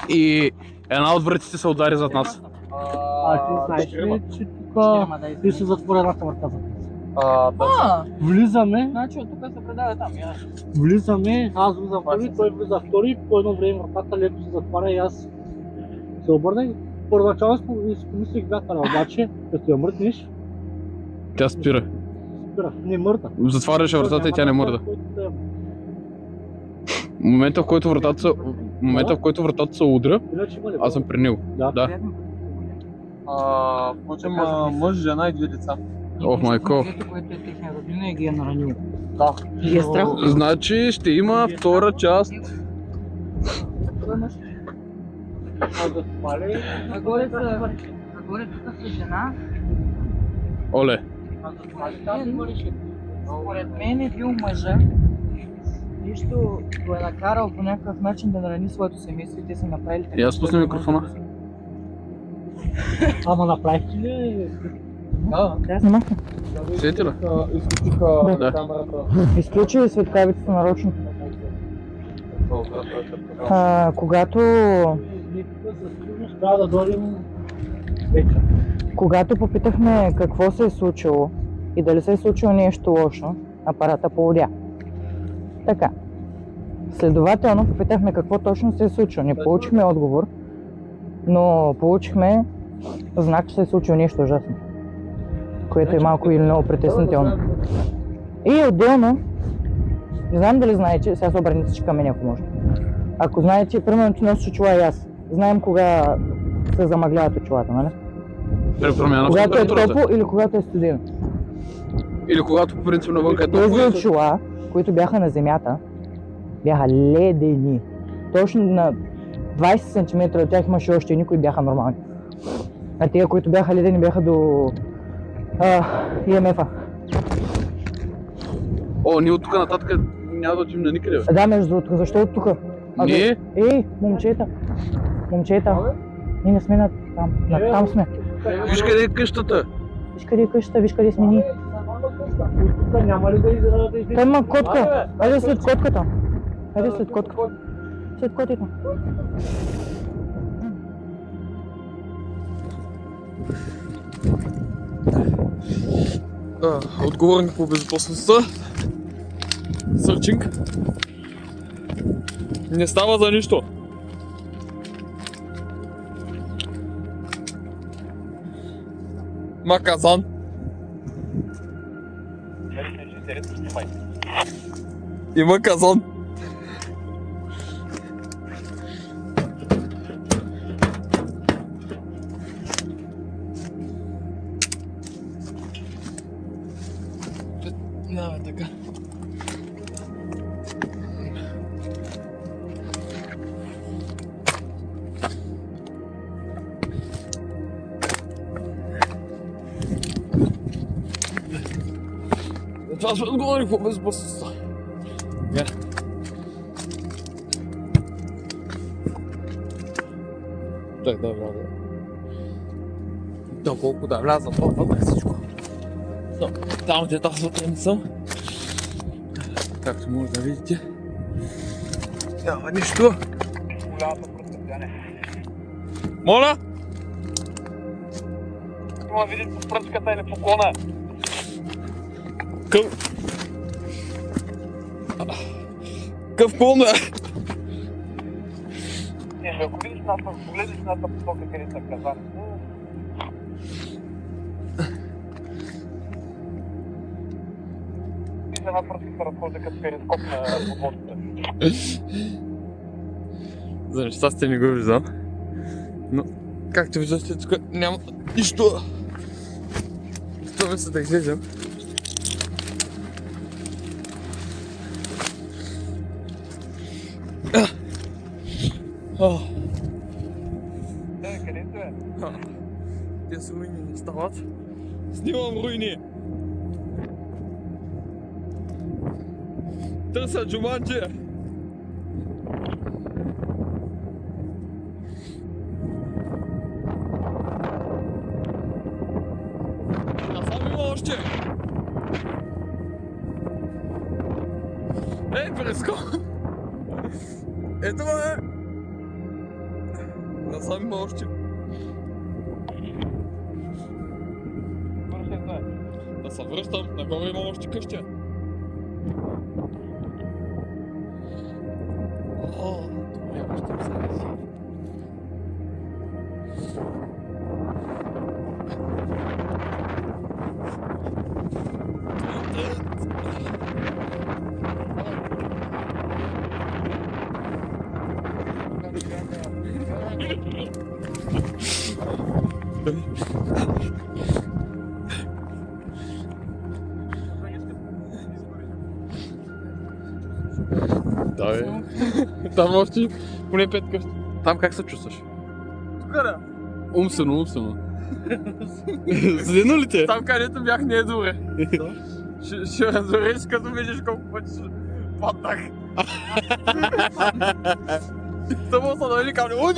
И една от вратите се удари зад нас. Ти знаеш ли, че тук ти се затвори едната врата за нас? Влизаме. Значи от тук се предава там. Влизаме, аз влизам първи, той влиза втори, по едно време вратата леко се затваря и аз се обърнах. Първоначално си помислих вятъра, обаче като я мръднеш, Тя спира. не мърда. Затваряше вратата и тя не мърда. В момента, в който вратата се удря, аз съм при него. Да. Впрочем, мъж, жена и две деца. Ох, майко. Което е техния родина и ги е наранил. Да. И е страх. Значи ще има втора част. Нагоре тук са жена. Оле. Според мен е бил мъжа. Нищо го е накарал по някакъв начин да нарани своето семейство и те са направили така. Я спусни микрофона. Ама направихте ли? Да. Да, снимахме. Сети ли? Изключиха Да. камерата. Изключили светкавицата нарочно. Когато Трябва да дойдем вечер. Когато попитахме какво се е случило и дали се е случило нещо лошо, апарата поводя. Така. Следователно попитахме какво точно се е случило. Не получихме отговор, но получихме знак, че се е случило нещо ужасно, което е малко или много притеснително. И отделно, не знам дали знаете, сега се обърнете към мен, ако може. Ако знаете, примерно, че носи очила и аз, знаем кога се замъгляват очилата, нали? При промяна в Когато е температурата. топло или когато е студено. Или когато по принцип навън е Тези топло. очила, които бяха на земята, бяха ледени. Точно на 20 см от тях имаше още едни, които бяха нормални. А тия, които бяха ледени, бяха до ИМФ-а. О, ние от тук нататък няма да отидем на никъде. Бе. Да, между другото, защо от тук? Не. Ей, момчета! Ние не сме там, там сме. Виж къде е къщата. Виж къде е къщата, виж къде сме ние. Тук няма ли да излезем? Там има котка. Хайде след котката. След котите. Отговорник по безопасността. Сърчинг. Не става за нищо. Маказан. Има казан. Да, така. Това сме отговорили по безопасността. Да вляза. Доколко да вляза, това всичко. Там где тази сутрин не съм. Както може да видите. Няма нищо. Голямото престъпление. Моля? Има видите по пръчката или по клона. Къв клон е? Ако видиш погледнеш на тази посока, къде са казани. И за една пръчка се разхожда като перископ на подводите. За нещастие не го виждам. Но, както виждате, тук няма нищо. Това се да излезем. Където е? Тези руини не стават. Снимам руини! Търся джуманджи! Насам има още! Ей, перископ! Ето ме! Насам има още. Да се връщам, нагоре има още къща. О, добре, връщам се си. Да, бе. Там още поне 5 къщи. Там как се чувстваш? Тук да. Умствено. Злено ли те? Там където бях не е добре. Ще разореш като видиш колко пъти ще паднах. Само са навели към него.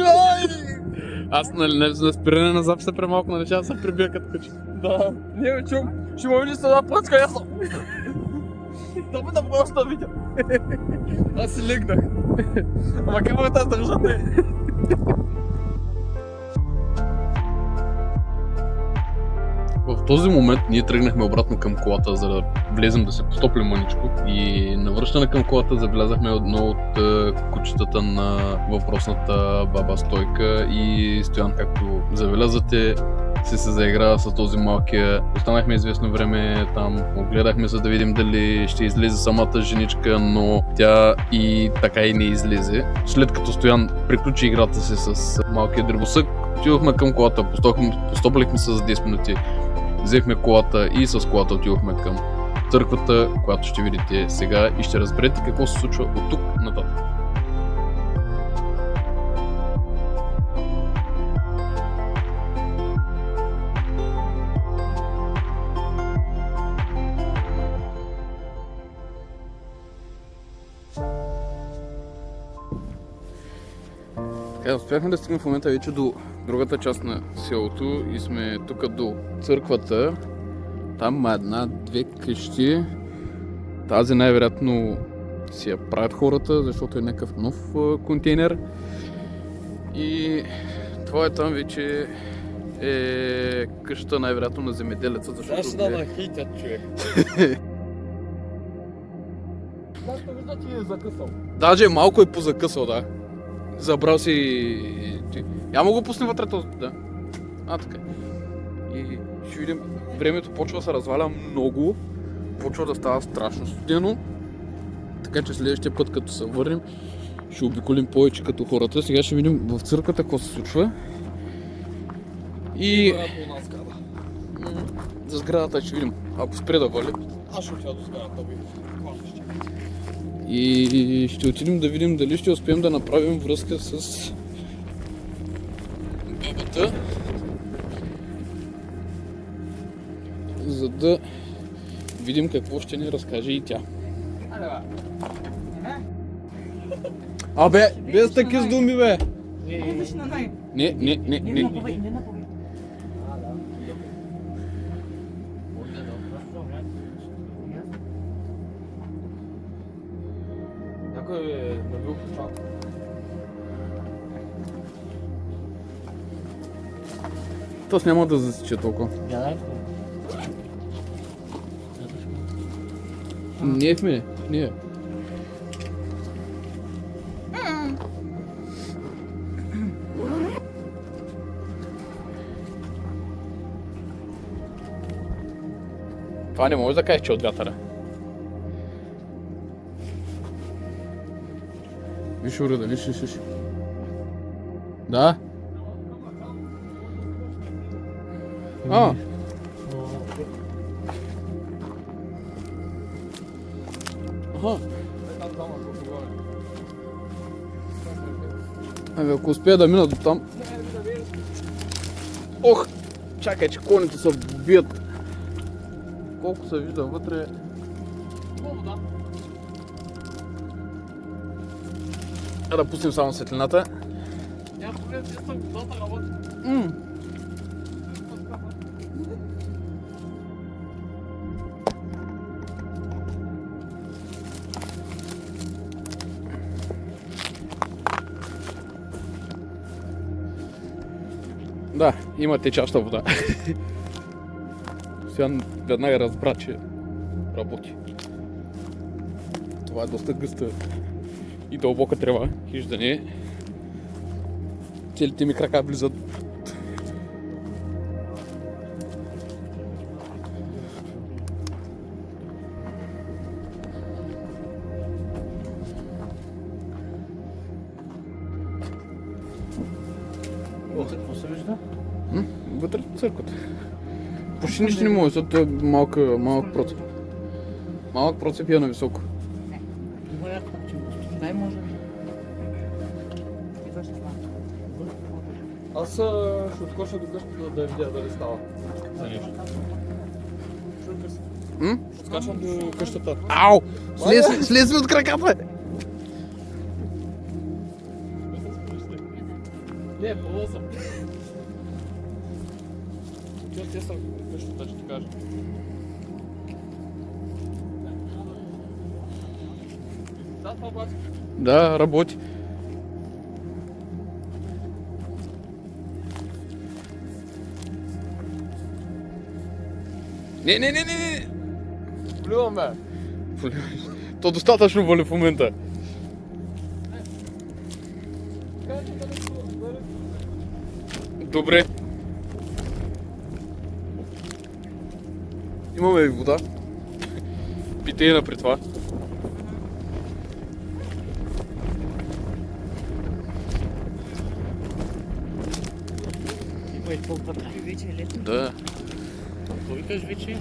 Аз на спиране на зап се премалко, нали ще се прибия като куче. Да, не ме чум. Ще му видиш с една пръчка, я съм. Да ме да просто да видя. Аз си легнах. Ама камерата държате. В този момент ние тръгнахме обратно към колата, за да влезем да се потоплим мъничко. И на връщане към колата забелязахме едно от кучетата на въпросната баба Стойка и Стоян, както забелязвате, се заиграва с този малкия. Останахме известно време там, огледахме се да видим дали ще излезе самата женичка, но тя и така и не излезе. След като Стоян приключи играта си с малкия дребосък, отидохме към колата, постоплихме се за 10 минути. Взехме колата и с колата отидохме към църквата, която ще видите сега и ще разберете какво се случва от тук нататък. Успяхме да стигнем в момента вече до другата част на селото и сме тук до църквата. Там има една-две къщи. Тази най-вероятно си я правят хората, защото е някакъв нов контейнер. И това е там вече е къщата най-вероятно на земеделеца, защото... Аз ще да нахитят, човек. Както виждате, е закъсал. Даже малко е позакъсал, да. Забрал си... Няма го пусне вътре този, да. Така. И ще видим, времето почва да се разваля много. Почва да става страшно студено. Така че следващия път, като се върнем, ще обиколим повече като хората. Сега ще видим в църквата какво се случва. И... За сградата ще видим, ако спре да вали. Аз ще отида до сградата, бе. И ще отидем да видим дали ще успеем да направим връзка с бабата, за да видим какво ще ни разкаже и тя. Абе, без такива думи, бе! Не. Някой е набил почалка. Тос няма да засече толкова. Не е в мене, не е. Това не може да кажеш, че от вятъра. Виж уреда, виж. Да? Ами ако успея да мина до там... Ох! Чакай, че коните се бият. Колко се вижда вътре... Да пуснем само светлината. Да, има течаща вода. Сега веднага разбра, че работи. Това е доста гъста и дълбока трева. Хиж да не. Целите ми крака влизат. Какво се вижда? Вътре в църквата. Почти нищо не може, защото е малък процеп. Малък процеп е на високо. Дай може. Аз ще откоша до къщата да видя дали става за нещо. Ще скачам до къщата. Ау! Слез ми от краката! Не, пълна съм. Отивам те съм къщата, ще ти кажа. Да, това бати. Да, работи. Не. Плювам, бе. То достатъчно вали в момента. Добре. Имаме и вода. Питейна при това. Има и по-вътре. Вече е лето. Да. Какво викаш вече?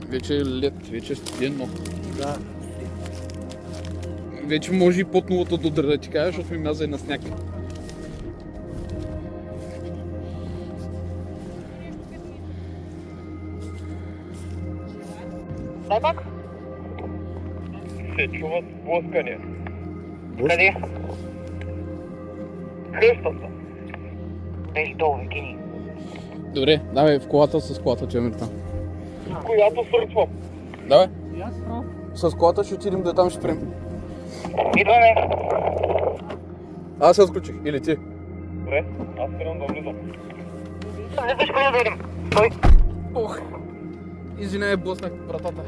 Вече е лед, вече е студено. Да. Вече може и под нулата до да ти кажа, защото ми мяза и на сняг. Дай пак. Се чуват блъскания. Къде? Къщата. Тези долу, викини. Добре, давай в колата с колата, че там. Която сърчвам. Давай. Ясно. С колата ще отидем да там ще спрем. Идваме. Аз се отключих. Или ти? Добре, аз спирам да влизам. Влизаш къде да идем? Стой. Ох. Извинявай, блъснах вратата.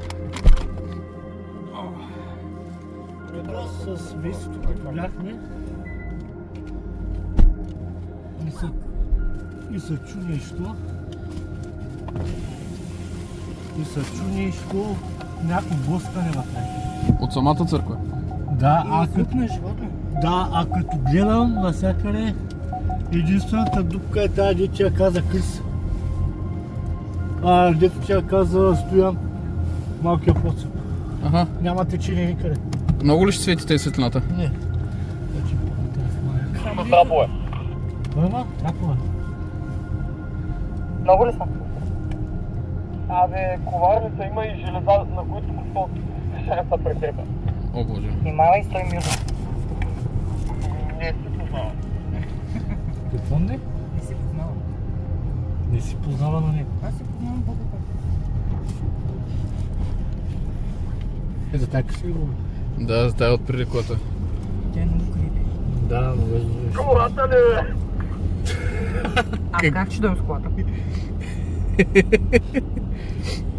С вестото, като бяхме, и се чу нещо. Някакво блъскане вътре. От самата църква. Да, на като гледам навсякъде, единствената дупка е тази, дето я каза Крис. Дето тя каза Стоян, малкия процеп. Аха. Няма течение никъде. Много ли ще свети тези светлината? Не. Има трапове. Първа? Трапове. Много ли са? Абе, коварница има и железа, на които купол ще са прекрепа. О, боже. Внимавай, стой мирно. Не се познава. Какво не? Не си познавам. Не си познава на него. Аз си познавам по-добре. За така си го. Да, за тая от преди колата. Тя е много крипи. Да, но виждаш. Колата ли, бе? А как ще дойдем с колата?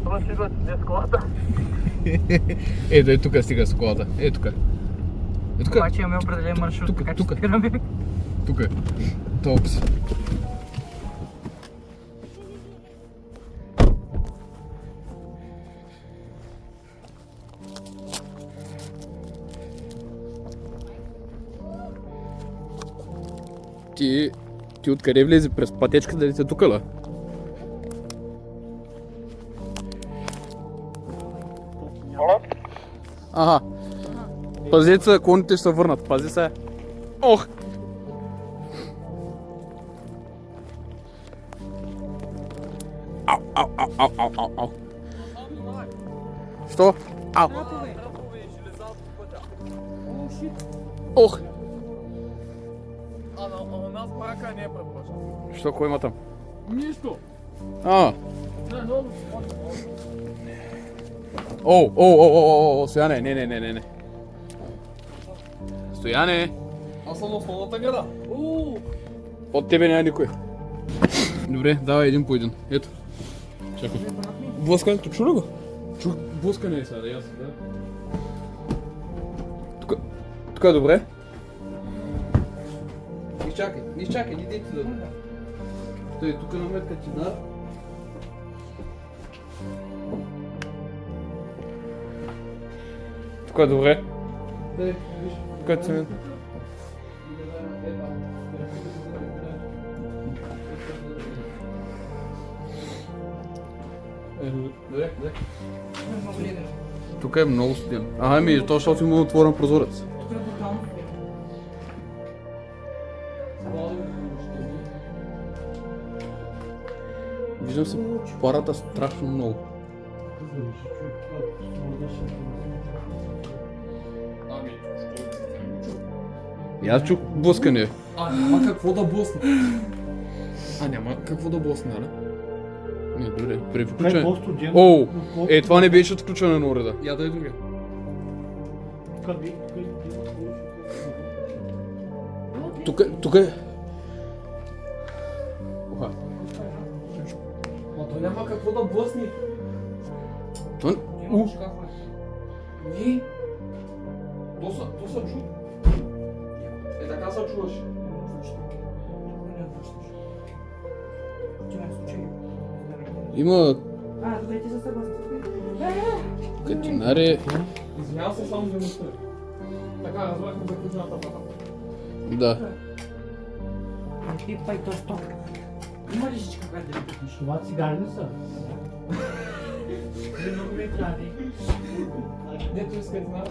Това си идват с колата. Дай тук стига с колата. Тук. Тук. Обаче имаме определен маршрут, Тук, така че тук. спираме. Тук. Толкова. Ти откъде влезе? През пътечка дали те тук, ла? Ага. Пазете се, коните ще се върнат. Пази се. Ох! Ау. Що? Ау. Ох! А на нас барака не е предпоча. Що, кой има там? Нищо. Стояне, не. Стояне! Аз съм на основната града. От тебе няма никой. Добре, давай един по един. Ето. Чакай. Блъскането чу ли го? Чух блъскане е сега, да ясно, да. Тук е добре. Не изчакай, не дейте да... Той тук на метка ти да. Тук е добре. Виж. Тук е цемент. Добре. Тук е много студено. Ами, то защото има отворен прозорец. Виждам се парата страшно много. И аз чух блъскане. Няма какво да блъсне. Няма какво да блъсне, нали? Не, добре, при Това е включване. по-студено. Оу! Това не беше отключване на уреда. Я дай другия. Тук е... Оха. Ма то няма какво да блъсне. Това... Не. То са чу. Е, така се чуваш. Има... добре, ти се съгласен. Катинари... Извинявам се само за мисля. Така, разбрахме за ключната врата. Да. Ти пай то що? Има ли жичка, как да ви пътнеш? Това цигари ли са? Много ми трябва. Дето искате на...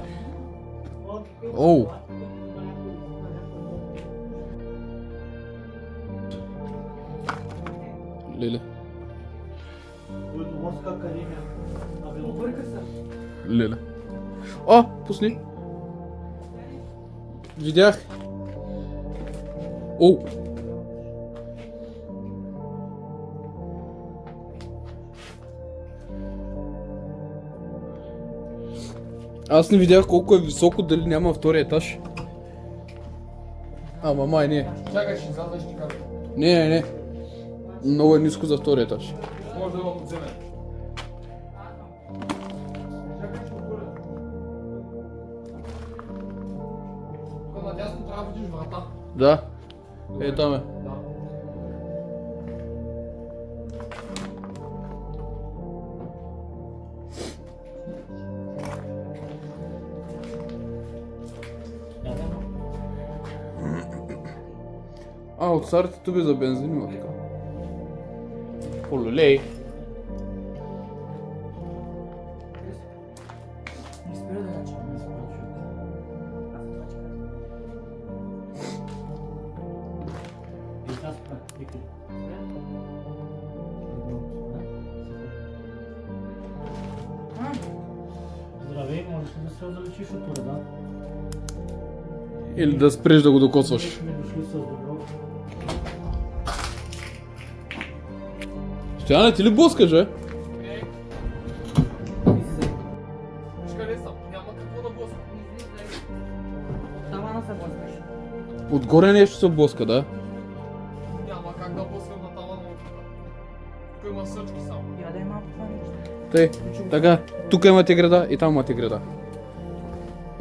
Оу! Леле. Военноморска академия. Обърка се. Леле. О, пусни. Видях. Оу. Аз не видях колко е високо, дали няма втори етаж. Ама май не. Чакай, ще изляза и ще ти кажа. Не. Много е ниско за втори етаж. Може да го вземе. Тук надясно трябва да видиш врата. Да. Е, там е. Да. От старите туби за бензин има така. Олелей. Не спира да начи. Здравей, можеш ли да се отдалечиш от уреда? Или да спреш да го докосваш. Сме дошли с добро. Стояне, ти ли блъскаш, бе? Виж къде съм, няма какво да блъсна. Тавана се блъскаш. Отгоре нещо се блъска, да? Няма как да блъскам на тавана. Тук има съчки само. Я да е малко това нещо. Тъй, така, тук имате града и там имате града.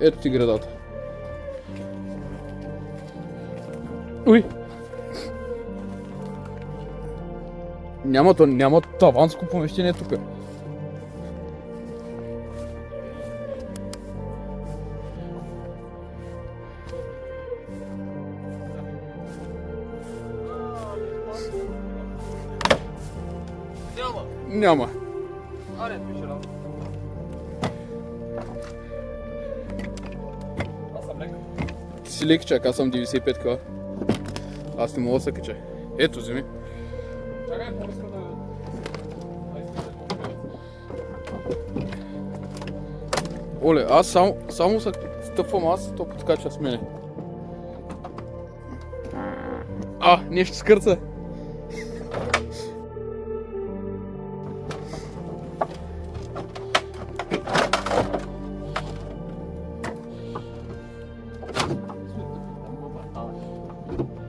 Ето ти градата. Уй! Няма таванско помещение тук. Няма. Аре, пише раз. Аз съм лек. Ти си лек, чак, аз съм 95 кг. Аз не мога да се кача. Ето, вземи. Чакай, по-иска да... Оле, аз само се стъпвам аз, то подкача с мене. Нещо скърца.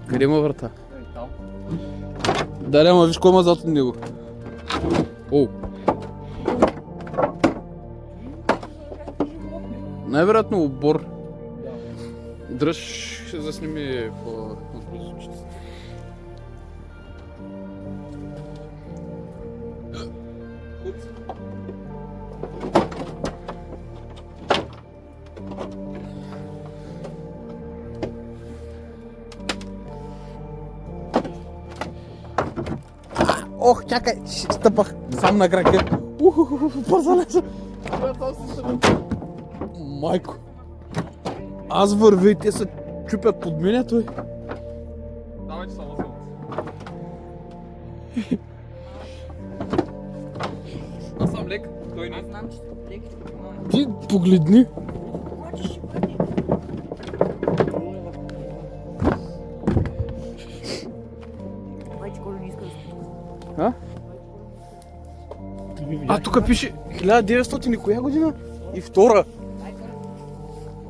Къде има врата? Да, ама виж кой има зад от него. О! Най-вероятно обор. Дръж, ще засними по-близо очите. Ох, чакай, стъпах сам на крака. Бързо лежа. Майко. Аз вървя и те се чупят под мене, той. Давай, че само съм. Аз съм лек, той не. Знам, че леки ще помогне. Ти погледни. Обаче ще бъде. Байче, Колю не иска да се... А, тук пише 1900 и коя година? И втора.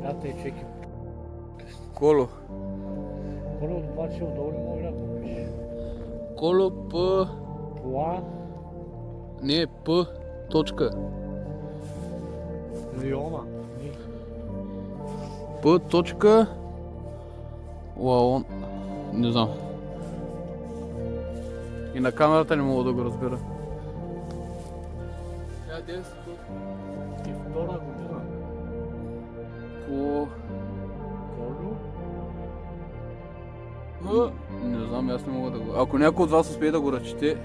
Да, те чеки. Коло. Колю обаче отдолу не мога да го пише. Коло П... Това Не, П... Точка. Лиона. П... Точка... Лаон... Не знам. И на камерата не мога да го разбера. И втора година. По... Колю? Не знам, аз не мога да го... Ако някой от вас успее да го разчете...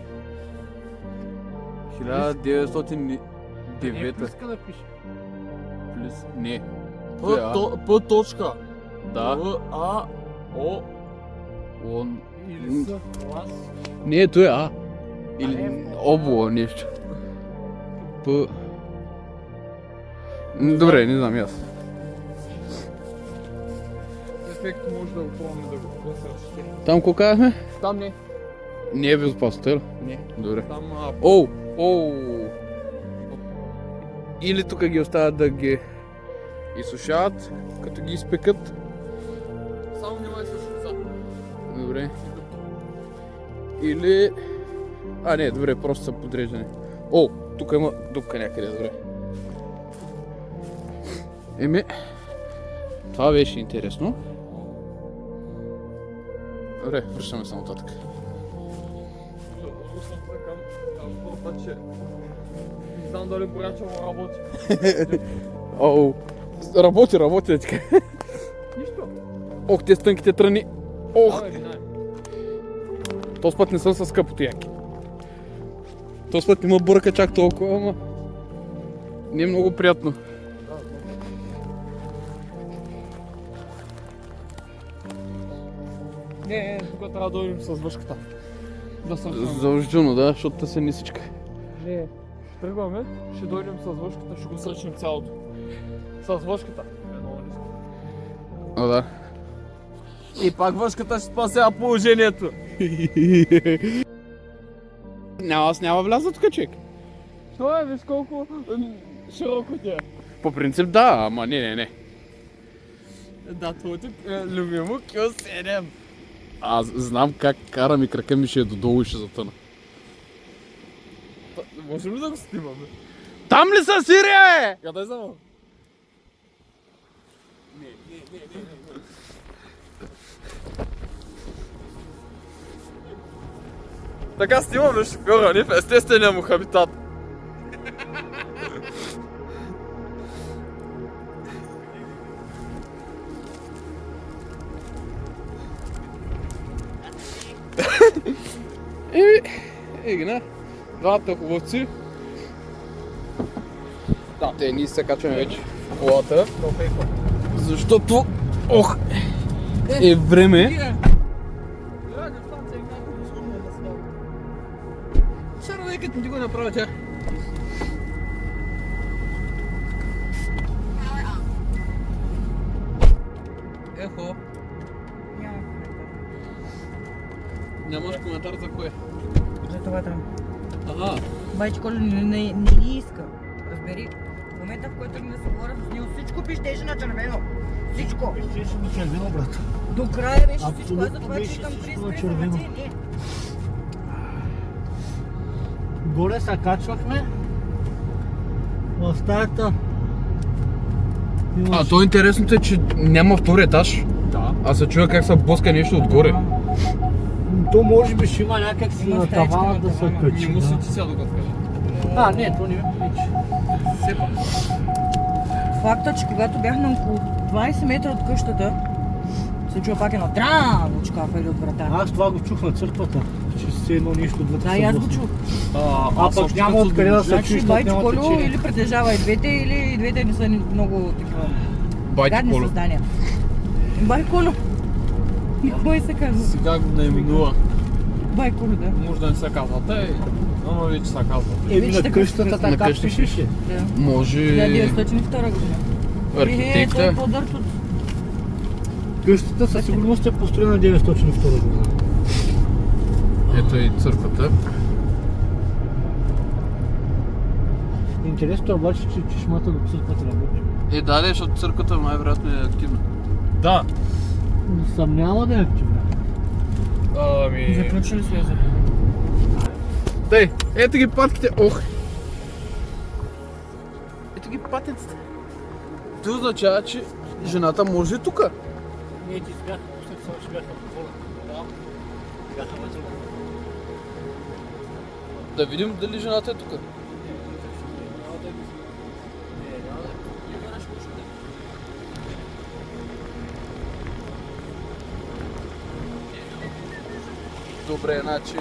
1909 Иска да пише. плюс... Не. П точка. Да. А, О. Он... Или са клас. Не, той е А. Или обло нещо. П... Добре, не знам и аз. Ефект може да го пробваме да го разчетем. Там какво казахме? Там не. Не е безопасно, тъй ли? Не. Добре. Там Оу! Оу! Или тук ги оставят да ги изсушават, като ги изпекат. само внимай с шуца. Добре. Или... А, не, добре, просто са подреждани. О, тук има дупка някъде, добре. Еми, това беше интересно. Добре, връщаме се нататък. Съм към спорта, че не знам дали боряча му работи. Оу, работи, така. Нищо. Ох, те стънките тръни. Ох, Абе, минай. този път не съм с скъпото яки. Този път има бърка чак толкова, ама не е много приятно. Не, тук трябва да дойдем с въшката. Да съм сам. Задължително, да, защото те са нисичка. Не, ще тръгваме, ще дойдем с въшката, ще го сръчим цялото. С въшката. Много ниско. О, да. И пак въшката ще спасява положението. Аз няма вляза тук, човек. Що е, виж колко широко ти е. По принцип да, ама не. Да, твоето любимо Q7. Аз знам как карам и крака ми ще е додолу и ще затъна. Можем ли да го снимаме? Там ли са, Сирия, Къде е само? Така снимаме шофьора ни в естествения му хабитат. Егна, двамата хубавци. Да, те ние се качваме вече в колата. Защото, е време. Сега нека ти го направя тя. Ехо. Нямаш коментар за кое? За това там. Ага. Байче, Колю не ни иска. Разбери. В момента, в който ми да се говоря с него, всичко пищеше на червено. Всичко. Пищеше на червено, брат. До края беше всичко. Аз Абсолютно затова беше че към всичко 30 на червено. информация. Не. горе се качвахме. В стаята. А то интересното е, че няма втори етаж. Да. А се чува как се боска нещо отгоре. То може би ще има някак си Има на стаичка тавана на да се тавана. качи. Не му да. се ти сега да го откажа. А, не, то не ми прилича. Все пак. Факта, че когато бях на около 20 метра от къщата, се чува пак едно драм от шкафа или от врата. Аз това го чух на църквата, че се едно нещо вътре. Да, и аз го чух. А пък няма откъде да се чуеш, Значи защото Байчо няма Колю течение. или притежава и двете, или и двете не са много такива Байти гадни Колю. създания. Бай Колю. Кой се казва? Сега го наименува. Бай Колю, да. Може да не се казва те, но вече се казва. Еми Вече на така къщата се така къщата. пишеше. Да. Може 1902 година. Той е архитекта. по-дърт от... Къщата със сигурност е построена 902 година. Ето и църквата. Интересното е обаче, че чешмата до църквата работи. Да, защото църквата най-вероятно е активна. Да. Не съмнява да е активна. Ами... Заключили сме за Тъй, ето ги патките. Ох! Ето ги патеците. Това означава, че жената може и тука. Ние ти бяха пуснати, само че бяха отворени. Да. Бяха вътре. Да видим дали жената е тука. Добре, значи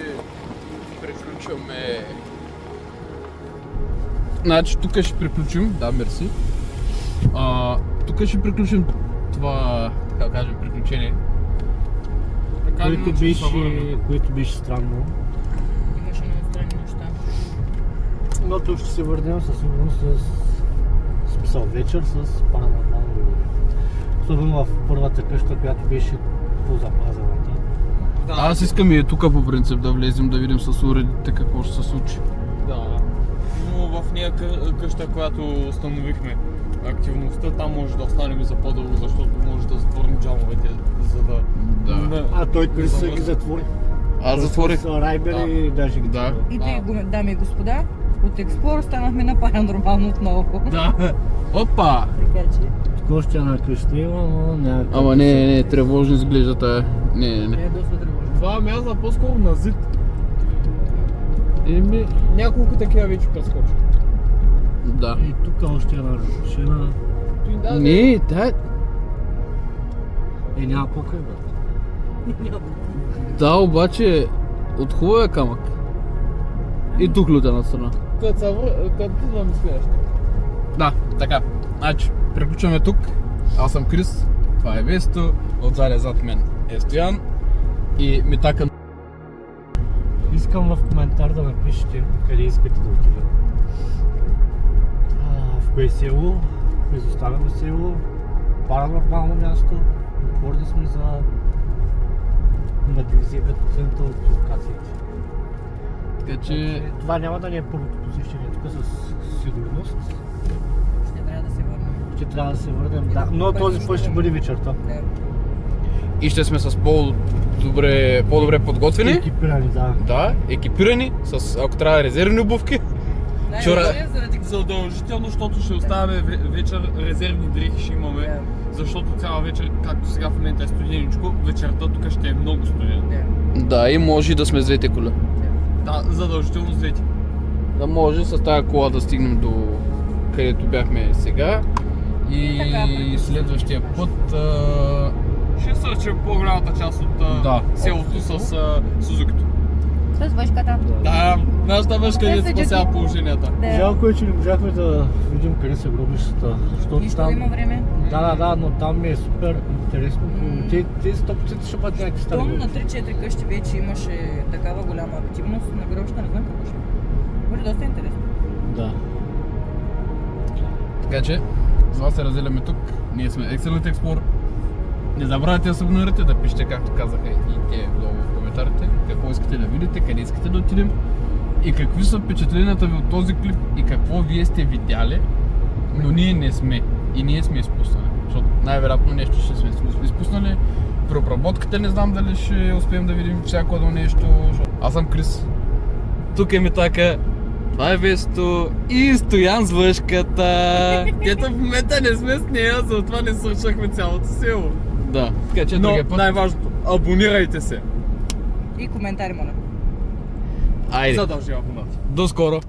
приключваме. Значи тук ще приключим, да, мерси. Тук ще приключим това, така да кажем, приключение. Така или иначе ще се върнем. Което беше странно. Имаше много странни неща. Но тук ще се върнем със сигурност с смисъл вечер с паранормално явление. Особено в първата къща, която беше по-запазената. Да, Аз искам и тук по принцип да влезем, да видим с уредите какво ще се случи. Да. Но в нея къща, която установихме активността, там може да останем за по-дълго, защото може да затворим джамовете, за да... Да. А той Крис ги затвори. Аз затворих. С Райбер и даже ги Да. затвори. И тъй, дами и господа, от Експлор станахме на паранормално отново. Да. Опа! Така че... Тук още една къща има, но няма. Ама не, тревожно изглежда тая. Не. е доста тревожно. Това мяза по-скоро на зид. Еми, Няколко такива вече прескочи. да. И тук още една разрушена. Не, тая... Няма покой, брат. Да, обаче от хубавия камък. И тук от една страна. Като да ми следваш. Да, така. Значи, приключваме тук. Аз съм Крис, това е Весто, отзад зад мен е Стоян и Митака. Искам в коментар да напишете къде искате да отидем. В кое село, в изоставено село, паранормално място. Отворени сме за на 95% от локациите. Така че... Това няма да ни е първото посещение тук със сигурност. Ще трябва да се върнем. Ще трябва да се върнем, да. Но този път ще бъде вечерта. Да. И ще сме с по-добре подготвени. Екипирани, да. Да, екипирани, с, ако трябва, резервни обувки. Най-добре заради Задължително, защото ще оставяме вечер резервни дрехи ще имаме. Защото цяла вечер, както сега в момента е студеничко, вечерта тук ще е много студено. Да, и може да сме с двете кола. Да, задължително с двете. Да може с тази кола да стигнем до където бяхме сега. И следващия път... Ще сърчим по-голямата част от Да. селото с Сузукито. С въшката. Да, нашата въшка ни спася положенията. Жалко е, че не можахме да видим къде са гробищата. Защото Нищо там... има време. Да, но там ми е супер интересно. Те 100% ще бъдат някакви стари Том на гробища. 3-4 къщи вече имаше такава голяма активност. На гробища не знам какво ще. Бъде доста интересно. Да. Така че, с вас се разделяме тук. Ние сме Excellent Explore. Не забравяйте да се абонирате, да пишете, както казаха и те долу в коментарите, какво искате да видите, къде искате да отидем и какви са впечатленията ви от този клип и какво вие сте видяли, но ние не сме и ние сме изпуснали, защото най-вероятно нещо ще сме изпуснали. При обработката не знам дали ще успеем да видим всяко едно нещо. Аз съм Крис, тук е Митака Това е Весто и Стоян с въшката. Кето в момента не сме с нея, затова не свършахме цялото село. Да. Така че Но другия път. най-важното, абонирайте се. И коментари, моля. Айде. Задължи абонат. До скоро.